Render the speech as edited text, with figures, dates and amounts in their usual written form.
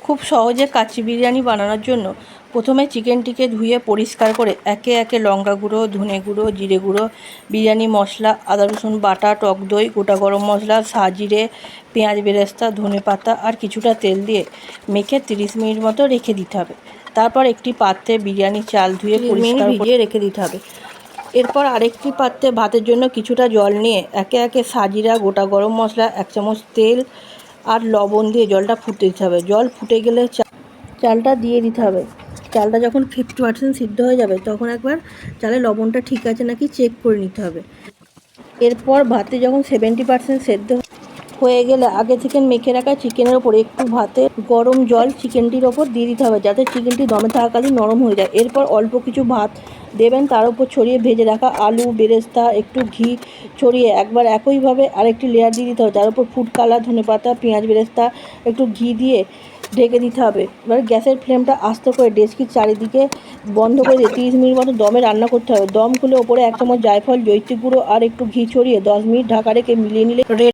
খুব সহজে কাচ্চি বিরিয়ানি বানানোর জন্য প্রথমে চিকেনটিকে ধুয়ে পরিষ্কার করে একে একে লঙ্কা গুঁড়ো, ধনে গুঁড়ো, জিরে গুঁড়ো, বিরিয়ানি মশলা, আদা রসুন বাটা, টক দই, গোটা গরম মশলা, সাজিরে, পেঁয়াজ বেরেস্তা, ধনে পাতা আর কিছুটা তেল দিয়ে মেখে 30 মিনিট মতো রেখে দিতে হবে। তারপর একটি পাত্রে বিরিয়ানি চাল ধুয়ে পরিষ্কার ভিজিয়ে রেখে দিতে হবে। এরপর আরেকটি পাত্রে ভাতের জন্য কিছুটা জল নিয়ে একে একে সাজিরা, গোটা গরম মশলা, 1 চামচ তেল আর লবণ দিয়ে জলটা ফুটতে দিতে হবে। জল ফুটে গেলে চালটা দিয়ে দিতে হবে। চালটা যখন 50% সিদ্ধ হয়ে যাবে তখন একবার চালের লবণটা ঠিক আছে নাকি চেক করে নিতে হবে। এরপর ভাতে যখন 70% সেদ্ধ হয়ে গেলে আগে থেকে মেখে রাখা চিকেনের ওপর একটু ভাতে গরম জল চিকেনটির ওপর দিয়ে দিতে হবে, যাতে চিকেনটি দমে থাকাকালীন নরম হয়ে যায়। এরপর অল্প কিছু ভাত দেবেন, তার উপর ছড়িয়ে ভেজে রাখা আলু, বেরেস্তা, একটু ঘি ছড়িয়ে একবার একইভাবে আরেকটি লেয়ার দিয়ে দিতে হবে। তার উপর ফুড কালার, ধনেপাতা, পেঁয়াজ বেরেস্তা, একটু ঘি দিয়ে ঢেকে দিতে হবে। এবার গ্যাসের ফ্লেমটা আস্তে করে ডেচকির চারিদিকে বন্ধ করে দিয়ে 30 মিনিট মতো দমে রান্না করতে হবে। দম খুলে ওপরে 1 চামচ জায়ফল, জৈত্রী গুঁড়ো আর একটু ঘি ছড়িয়ে 10 মিনিট ঢাকা রেখে মিলিয়ে নিলে